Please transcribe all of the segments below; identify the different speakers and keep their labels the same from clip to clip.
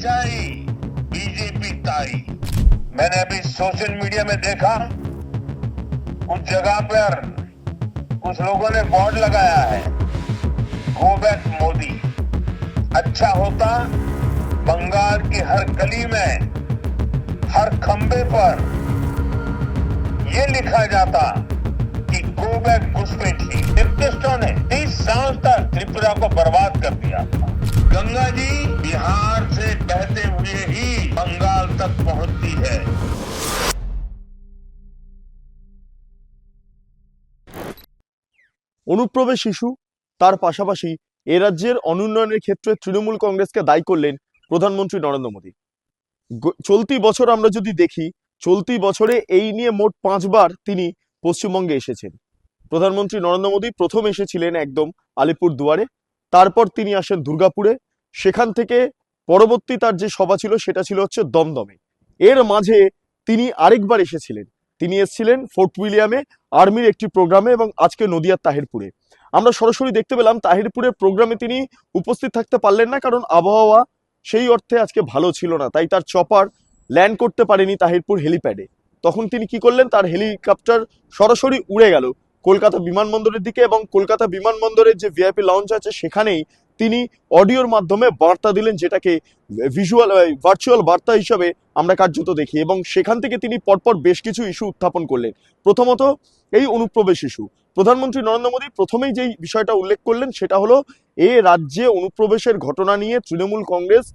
Speaker 1: सच्चाई बीजेपी ताई। मैंने अभी सोशल मीडिया में देखा, कुछ जगह पर कुछ लोगों ने बोर्ड लगाया है, गो बैक मोदी। अच्छा होता बंगाल की हर गली में, हर खंबे पर यह लिखा जाता कि गो बैक घुसपैठी। लेफ्टिस्टों ने 30 साल तक त्रिपुरा को बर्बाद कर दिया था। गंगा जी बिहार से बहते हुए ही बंगाल तक पहुंचती है।
Speaker 2: অনুপ্রবেশ ইস্যু তার পাশাপাশি এ রাজ্যের অনুন্নয়নের ক্ষেত্রে তৃণমূল কংগ্রেসকে দায়ী করলেন প্রধানমন্ত্রী নরেন্দ্র মোদী। চলতি বছর আমরা যদি দেখি, চলতি বছরে এই নিয়ে মোট 5 বার তিনি পশ্চিমবঙ্গে এসেছেন। প্রধানমন্ত্রী নরেন্দ্র মোদী প্রথম এসেছিলেন একদম আলিপুর দুয়ারে, তারপর তিনি আসেন দুর্গাপুরে, সেখান থেকে পরবর্তী তার যে সভা ছিল সেটা ছিল হচ্ছে দমদমে। এর মাঝে তিনি আরেকবার এসেছিলেন, তিনি এসেছিলেন ফোর্ট উইলিয়ামে আর্মির একটি প্রোগ্রামে, এবং আজকে নদিয়ার তাহিরপুরে। আমরা সরাসরি দেখতে পেলাম তাহিরপুরের প্রোগ্রামে তিনি উপস্থিত থাকতে পারলেন না, কারণ আবহাওয়া সেই অর্থে আজকে ভালো ছিল না, তাই তার চপার ল্যান্ড করতে পারেনি তাহিরপুর হেলিপ্যাডে। তখন তিনি কি করলেন, তার হেলিকপ্টার সরাসরি উড়ে গেল কলকাতা বিমানবন্দরের দিকে, এবং কলকাতা বিমানবন্দরের যে ভিআইপি লঞ্চ আছে সেখানেই তিনি অডিওর মাধ্যমে বার্তা দিলেন, যেটাকে ভার্চুয়াল বার্তা হিসাবে আমরা কার্যত দেখি, এবং সেখান থেকে তিনি পরপর বেশ কিছু ইস্যু উত্থাপন করলেন। প্রথমত এই অনুপ্রবেশ ইস্যু। প্রধানমন্ত্রী নরেন্দ্র মোদী প্রথমেই যেই বিষয়টা উল্লেখ করলেন সেটা হলো, এ রাজ্যে অনুপ্রবেশের ঘটনা নিয়ে তৃণমূল কংগ্রেস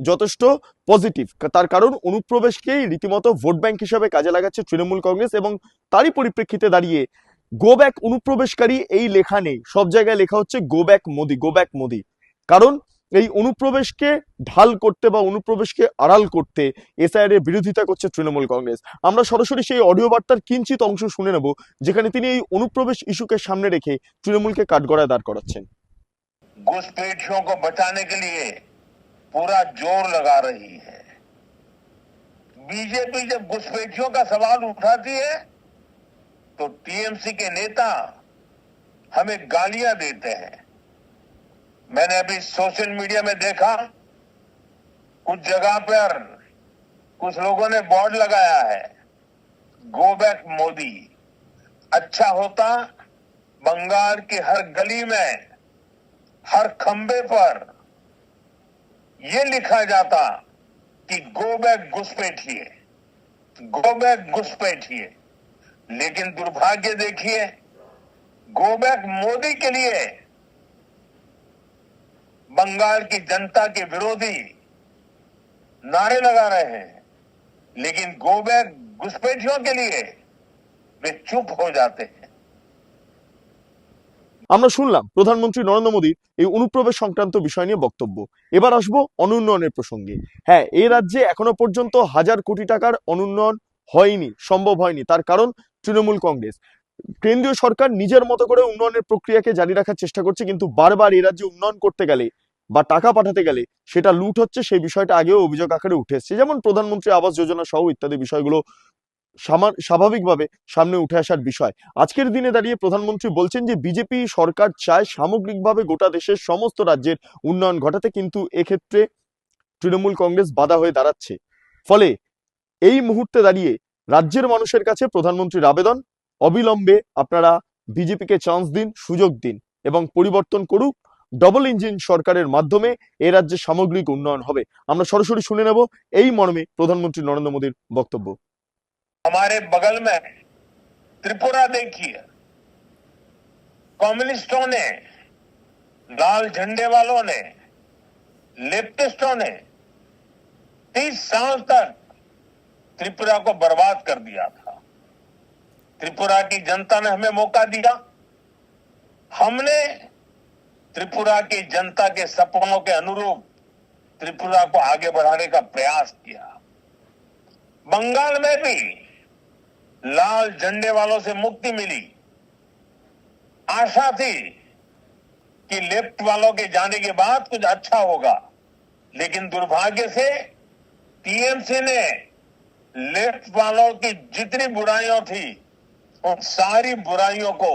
Speaker 2: যথেষ্ট পজিটিভ। তার কারণ অনুপ্রবেশকেই রীতিমতো ভোট ব্যাংক হিসাবে কাজে লাগাচ্ছে তৃণমূল কংগ্রেস, এবং তারই পরিপ্রেক্ষিতে দাঁড়িয়ে গো ব্যাক অনুপ্রবেশকারী এই লেখা নেই, সব জায়গায় লেখা হচ্ছে go back Modi, go back Modi. কারণ এই অনুপ্রবেশকে ঢাল করতে বা অনুপ্রবেশকে আড়াল করতে এসআইআর এর বিরোধিতা করছে তৃণমূল কংগ্রেস। আমরা সরাসরি সেই অডিও বার্তার কিঞ্চিত অংশ শুনে নেব, যেখানে তিনি এই অনুপ্রবেশ ইস্যুকে সামনে রেখে তৃণমূলকে কাঠগড়ায় দাঁড় করাচ্ছেন।
Speaker 1: घुसपैठियों को बचाने के लिए पूरा जोर लगा रही है। बीजेपी जब घुसपैठियों का सवाल उठाती है तो टीएमसी के नेता हमें गालियां देते हैं। मैंने अभी सोशल मीडिया में देखा, कुछ जगह पर कुछ लोगों ने बोर्ड लगाया है, गो बैक मोदी। अच्छा होता बंगाल की हर गली में, हर खंबे पर यह लिखा जाता कि गो बैक घुसपैठिए, गो बैक घुसपैठिए। लेकिन दुर्भाग्य देखिए, गो बैक मोदी के लिए बंगाल की जनता के विरोधी नारे लगा रहे हैं, लेकिन गो बैक घुसपैठियों के लिए वे चुप हो जाते हैं।
Speaker 2: আমরা শুনলাম প্রধানমন্ত্রী নরেন্দ্র মোদীর এই অনুপ্রবেশ সংক্রান্ত বিষয় নিয়ে বক্তব্য। এবার আসবো অনুন্নয়নের প্রসঙ্গে। হ্যাঁ, এই রাজ্যে এখনো পর্যন্ত 1000 কোটি টাকার অনুন্নয়ন হয়নি, সম্ভব হয়নি। তার কারণ তৃণমূল কংগ্রেস। কেন্দ্রীয় সরকার নিজের মতো করে উন্নয়নের প্রক্রিয়াকে জারি রাখার চেষ্টা করছে, কিন্তু বারবার এই রাজ্যে উন্নয়ন করতে গেলে বা টাকা পাঠাতে গেলে সেটা লুট হচ্ছে, সেই বিষয়টা আগেও অভিযোগ আকারে উঠে এসেছে। যেমন প্রধানমন্ত্রী আবাস যোজনা সহ ইত্যাদি বিষয়গুলো স্বাভাবিকভাবে সামনে উঠে আসার বিষয়। আজকের দিনে দাঁড়িয়ে প্রধানমন্ত্রী বলছেন যে বিজেপি সরকার চায় সামগ্রিকভাবে গোটা দেশের সমস্ত রাজ্যের উন্নয়ন ঘটাতে, কিন্তু এক্ষেত্রে তৃণমূল কংগ্রেস বাধা হয়ে দাঁড়াচ্ছে। ফলে এই মুহূর্তে দাঁড়িয়ে রাজ্যের মানুষের কাছে প্রধানমন্ত্রীর আবেদন, অবিলম্বে আপনারা বিজেপিকে চান্স দিন, সুযোগ দিন এবং পরিবর্তন করুক। ডবল ইঞ্জিন সরকারের মাধ্যমে এ রাজ্যে সামগ্রিক উন্নয়ন হবে। আমরা সরাসরি শুনে নেব এই মর্মে প্রধানমন্ত্রী নরেন্দ্র মোদীর বক্তব্য।
Speaker 1: हमारे बगल में त्रिपुरा देखिए, कम्युनिस्टों ने, लाल झंडे वालों ने, लेफ्टिस्टों ने 30 साल तक त्रिपुरा को बर्बाद कर दिया था। त्रिपुरा की जनता ने हमें मौका दिया, हमने त्रिपुरा की जनता के सपनों के अनुरूप त्रिपुरा को आगे बढ़ाने का प्रयास किया। बंगाल में भी लाल झंडे वालों से मुक्ति मिली। आशा थी कि लेफ्ट वालों के जाने के बाद कुछ अच्छा होगा, लेकिन दुर्भाग्य से टीएमसी ने लेफ्ट वालों की जितनी बुराइयां थी उन सारी बुराइयों को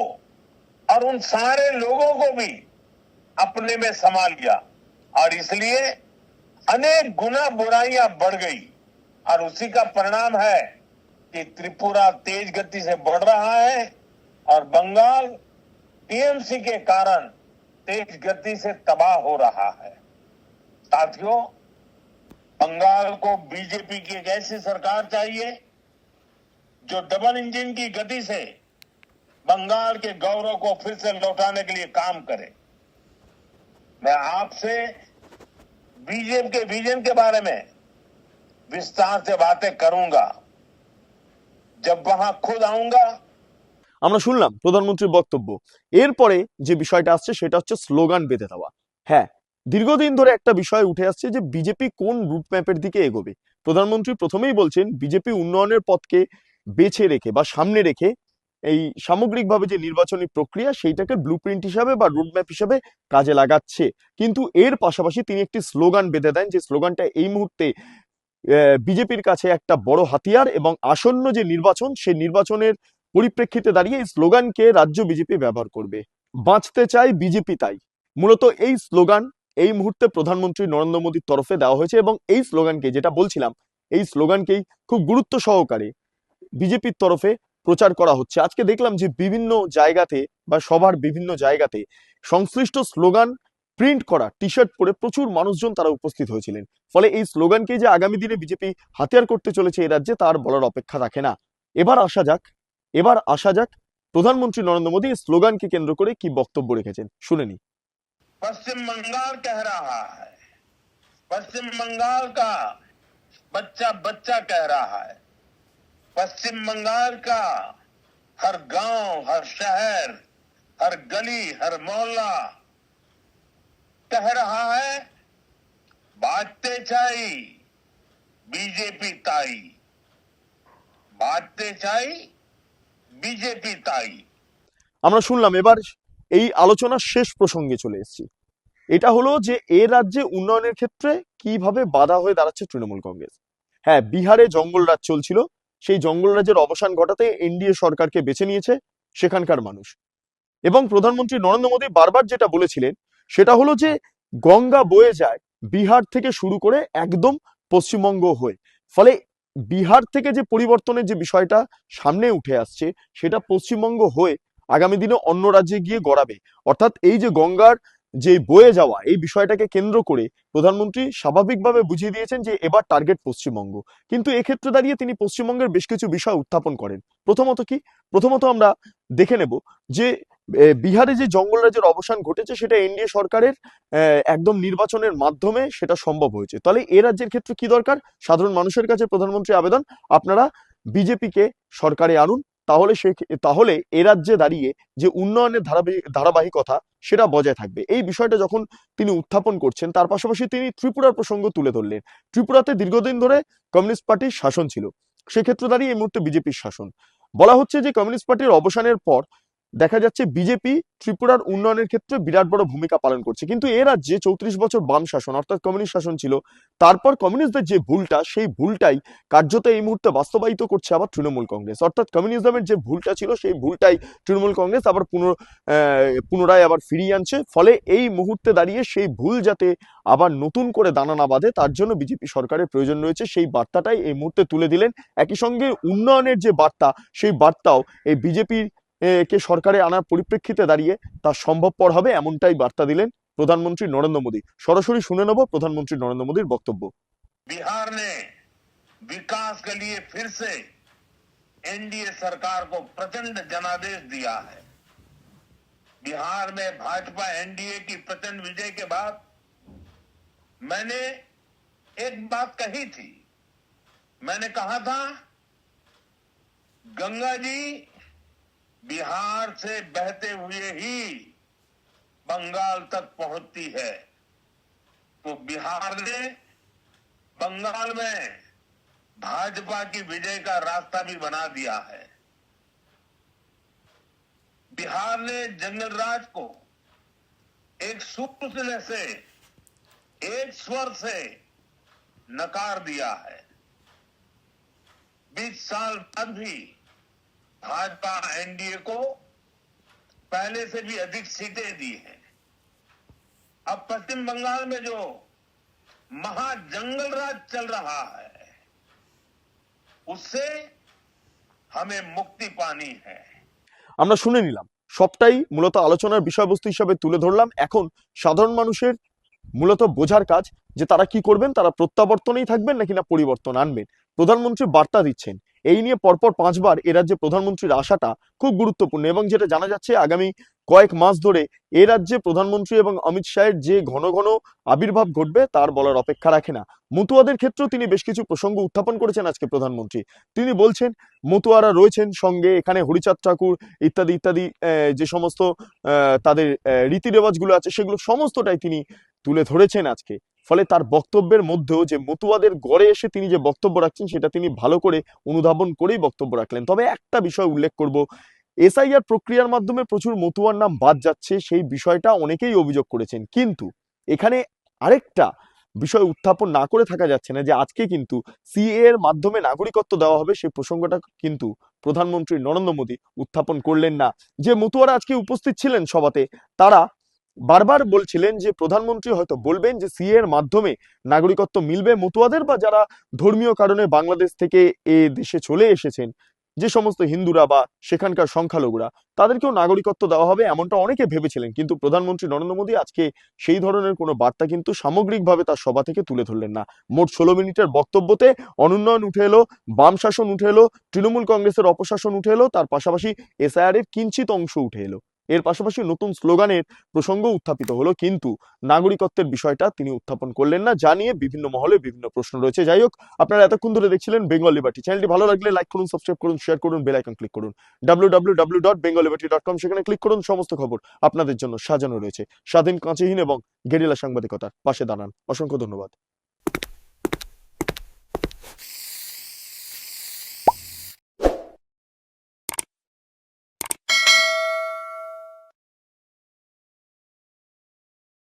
Speaker 1: और उन सारे लोगों को भी अपने में समा लिया, और इसलिए अनेक गुना बुराइयां बढ़ गई और उसी का परिणाम है कि त्रिपुरा तेज गति से बढ़ रहा है और बंगाल टीएमसी के कारण तेज गति से तबाह हो रहा है। साथियों, बंगाल को बीजेपी की एक ऐसी सरकार चाहिए जो डबल इंजन की गति से बंगाल के गौरव को फिर से लौटाने के लिए काम करे। मैं आपसे बीजेपी के विजन के बारे में विस्तार से बातें करूंगा जब वहां खुद आऊंगा।
Speaker 2: আমরা শুনলাম প্রধানমন্ত্রীর বক্তব্য। এরপরে যে বিষয়টা আসছে সেটা হচ্ছে স্লোগান বেঁধে দেওয়া। হ্যাঁ, দীর্ঘদিন ধরে একটা বিষয় উঠে আসছে যে বিজেপি কোন রুট ম্যাপের দিকে এগোবে। প্রধানমন্ত্রী প্রথমেই বলছেন বিজেপি উন্নয়নের পথকে বেছে রেখে বা সামনে রেখে এই সামগ্রিকভাবে যে নির্বাচনী প্রক্রিয়া সেইটাকে ব্লুপ্রিন্ট হিসাবে বা রুট ম্যাপ হিসাবে কাজে লাগাচ্ছে। কিন্তু এর পাশাপাশি তিনি একটি স্লোগান বেঁধে দেন, যে স্লোগানটা এই মুহূর্তে বিজেপির কাছে একটা বড় হাতিয়ার এবং আসন্ন যে নির্বাচন সেই নির্বাচনের পরিপ্রেক্ষিতে দাঁড়িয়ে এই স্লোগানকে রাজ্য বিজেপি ব্যবহার করবে। বাঁচতে চাই বিজেপি তাই। মূলত এই স্লোগান এই মুহূর্তে প্রধানমন্ত্রী নরেন্দ্র মোদীর তরফে দেওয়া হয়েছে এবং এই স্লোগানকে, যেটা বলছিলাম, এই স্লোগানকেই খুব গুরুত্ব সহকারে বিজেপির তরফে প্রচার করা হচ্ছে। আজকে দেখলাম যে বিভিন্ন জায়গাতে বা সবার বিভিন্ন জায়গাতে সংশ্লিষ্ট স্লোগান প্রিন্ট করা টি শার্ট পরে প্রচুর মানুষজন তারা উপস্থিত হয়েছিলেন। ফলে এই স্লোগানকে যে আগামী দিনে বিজেপি হাতিয়ার করতে চলেছে এই রাজ্যে তার বলার অপেক্ষা রাখে না। এবার আসা যাক প্রধানমন্ত্রী নরেন্দ্র মোদী এই স্লোগানকে কেন্দ্র করে কি বক্তব্য রেখেছেন, শুনে নি।
Speaker 1: पश्चिम बंगाल कह रहा है, पश्चिम बंगाल का बच्चा बच्चा कह रहा है, पश्चिम बंगाल का हर गांव, हर शहर, हर गली, हर मोहल्ला कह रहा है, बाजते चाई बीजेपी ताई, बाजते चाई बीजेपी ताई।
Speaker 2: আমরা শুনলাম। এবার এই আলোচনার শেষ প্রসঙ্গে চলে এসেছি। এটা হলো যে এ রাজ্যে উন্নয়নের ক্ষেত্রে কিভাবে বাধা হয়ে দাঁড়াচ্ছে তৃণমূল কংগ্রেস। হ্যাঁ, বিহারে জঙ্গল রাজ চলছিল, সেই জঙ্গল রাজের অবসান ঘটাতে এনডিএ সরকারকে বেছে নিয়েছে সেখানকার মানুষ। এবং প্রধানমন্ত্রী নরেন্দ্র মোদী বারবার যেটা বলেছিলেন সেটা হলো যে গঙ্গা বয়ে যায় বিহার থেকে শুরু করে একদম পশ্চিমবঙ্গ হয়ে। ফলে বিহার থেকে যে পরিবর্তনের যে বিষয়টা সামনে উঠে আসছে সেটা পশ্চিমবঙ্গ হয়ে আগামী দিনে অন্য রাজ্যে গিয়ে গড়াবে। অর্থাৎ এই যে গঙ্গার যে বয়ে যাওয়া এই বিষয়টাকে কেন্দ্র করে প্রধানমন্ত্রী স্বাভাবিকভাবে বুঝিয়ে দিয়েছেন যে এবার টার্গেট পশ্চিমবঙ্গ। কিন্তু এক্ষেত্রে দাঁড়িয়ে তিনি পশ্চিমবঙ্গের বেশ কিছু বিষয় উত্থাপন করেন। প্রথমত আমরা দেখে নেব যে বিহারে যে জঙ্গল রাজের অবসান ঘটেছে সেটা এনডিএ সরকারের একদম নির্বাচনের মাধ্যমে সেটা সম্ভব হয়েছে। তাহলে এ রাজ্যের ক্ষেত্রে কি দরকার? সাধারণ মানুষের কাছে প্রধানমন্ত্রী আবেদন, আপনারা বিজেপিকে সরকারে আনুন, তাহলে এ রাজ্যে দাঁড়িয়ে যে উন্নয়নের ধারাবাহিকতা সেটা বজায় থাকবে। এই বিষয়টা যখন তিনি উত্থাপন করছেন তার পাশাপাশি তিনি ত্রিপুরার প্রসঙ্গ তুলে ধরলেন। ত্রিপুরাতে দীর্ঘদিন ধরে কমিউনিস্ট পার্টির শাসন ছিল, সেক্ষেত্রে দাঁড়িয়ে এই মুহূর্তে বিজেপির শাসন। বলা হচ্ছে যে কমিউনিস্ট পার্টির অবসানের পর দেখা যাচ্ছে বিজেপি ত্রিপুরার উন্নয়নের ক্ষেত্রে বিরাট বড় ভূমিকা পালন করছে। কিন্তু এ রাজ্যে 34 বছর বাম শাসন অর্থাৎ কমিউনিস্ট শাসন ছিল, তারপর কমিউনিস্টদের যে ভুলটা সেই ভুলটাই কার্যত এই মুহূর্তে বাস্তবায়িত করছে আবার তৃণমূল কংগ্রেস। অর্থাৎ কমিউনিজমের যে ভুলটা ছিল সেই ভুলটাই তৃণমূল কংগ্রেস আবার পুনরায় আবার ফিরিয়ে আনছে। ফলে এই মুহূর্তে দাঁড়িয়ে সেই ভুল যাতে আবার নতুন করে দানা না বাঁধে তার জন্য বিজেপি সরকারের প্রয়োজন রয়েছে, সেই বার্তাটাই এই মুহূর্তে তুলে দিলেন। একই সঙ্গে উন্নয়নের যে বার্তা সেই বার্তাও এই বিজেপির কে সরকারে আনার পরিপ্রেক্ষিতে দাঁড়িয়ে তা সম্ভবপর হবে, এমনটাই বার্তা দিলেন প্রধানমন্ত্রী নরেন্দ্র মোদী। সরাসরি শুনে নেব প্রধানমন্ত্রী নরেন্দ্র মোদীর বক্তব্য।
Speaker 1: बिहार ने विकास के लिए फिर से एनडीए सरकार को प्रचंड जनादेश दिया है। बिहार में भाजपा एनडीए की प्रचंड विजय के बाद मैंने एक बात कही थी, मैंने कहा था गंगा जी बिहार से बहते हुए ही बंगाल तक पहुंचती है, तो बिहार ने बंगाल में भाजपा की विजय का रास्ता भी बना दिया है। बिहार ने जंगल राज को एक सूत्र से, एक स्वर से नकार दिया है। 20 साल बाद भी भाजपा एनडीए को पहले से भी अधिक सीटें दी हैं। अब पश्चिम बंगाल में जो महाजंगल राज चल रहा है, उससे हमें मुक्ति पानी है।
Speaker 2: আমরা শুনে নিলাম, সবটাই মূলত আলোচনার বিষয়বস্তু হিসাবে তুলে ধরলাম। এখন সাধারণ মানুষের মূলত বোঝার কাজ যে তারা কি করবেন, তারা প্রত্যাবর্তনেই থাকবেন নাকি না পরিবর্তন আনবেন। প্রধানমন্ত্রী বার্তা দিচ্ছেন, এই নিয়ে পরপর 5বার এ রাজ্যে প্রধানমন্ত্রীর আসাটা খুব গুরুত্বপূর্ণ এবং যেটা জানা যাচ্ছে আগামী কয়েক মাস ধরে এ রাজ্যে প্রধানমন্ত্রী এবং অমিত শাহের যে ঘন ঘন আবির্ভাব ঘটবে তার বলার অপেক্ষা রাখে না। মতুয়াদের ক্ষেত্রেও তিনি বেশ কিছু প্রসঙ্গ উত্থাপন করেছেন আজকে প্রধানমন্ত্রী। তিনি বলছেন মতুয়ারা রয়েছেন সঙ্গে, এখানে হরিচাঁদ ঠাকুর ইত্যাদি ইত্যাদি যে সমস্ত তাদের রীতি রেওয়াজগুলো আছে সেগুলো সমস্তটাই তিনি তুলে ধরেছেন আজকে। ফলে তার বক্তব্যের মধ্যেও যে মতুয়াদের গড়ে এসে তিনি যে বক্তব্য রাখছেন সেটা তিনি ভালো করে অনুধাবন করেই বক্তব্য রাখলেন। তবে একটা বিষয় উল্লেখ করব, এসআইআর প্রক্রিয়ার মাধ্যমে প্রচুর মতুয়ার নাম বাদ যাচ্ছে, সেই বিষয়টা অনেকেই অভিযোগ করেছেন। কিন্তু এখানে আরেকটা বিষয় উত্থাপন না করে থাকা যাচ্ছে না যে আজকে কিন্তু সিএ এর মাধ্যমে নাগরিকত্ব দেওয়া হবে, সেই প্রসঙ্গটা কিন্তু প্রধানমন্ত্রী নরেন্দ্র মোদী উত্থাপন করলেন না। যে মতুয়ারা আজকে উপস্থিত ছিলেন সভাতে তারা বারবার বলছিলেন যে প্রধানমন্ত্রী হয়তো বলবেন যে সিএ এর মাধ্যমে নাগরিকত্ব মিলবে মতুয়াদের, বা যারা ধর্মীয় কারণে বাংলাদেশ থেকে এ দেশে চলে এসেছেন যে সমস্ত হিন্দুরা বা সেখানকার সংখ্যালঘুরা তাদেরকেও নাগরিকত্ব দেওয়া হবে, এমনটা অনেকে ভেবেছিলেন। কিন্তু প্রধানমন্ত্রী নরেন্দ্র মোদী আজকে সেই ধরনের কোনো বার্তা কিন্তু সামগ্রিকভাবে তার সভা থেকে তুলে ধরলেন না। মোট 16 মিনিটের বক্তব্যতে অনুন্নয়ন উঠে এলো, বাম শাসন উঠে এলো, তৃণমূল কংগ্রেসের অপশাসন উঠে এলো, তার পাশাপাশি এসআইআর এর কিঞ্চিত অংশ উঠে এলো, এর পাশাপাশি নতুন স্লোগানের প্রসঙ্গ উত্থাপিত হলো, কিন্তু নাগরিকত্বের বিষয়টা তিনি উত্থাপন করলেন না, যা নিয়ে বিভিন্ন মহলে বিভিন্ন প্রশ্ন রয়েছে। যাই হোক, আপনারা এতক্ষণ ধরে দেখছিলেন বেঙ্গল লিবার্টি। চ্যানেলটি ভালো লাগলে লাইক করুন, সাবস্ক্রাইব করুন, শেয়ার করুন, বেল আইকন ক্লিক করুন। www.bengalliberty.com, সেখানে ক্লিক করুন, সমস্ত খবর আপনাদের জন্য সাজানো রয়েছে। স্বাধীন, কাঁচিহীন এবং গেরিলা সাংবাদিকতার পাশে দাঁড়ান। অসংখ্য ধন্যবাদ।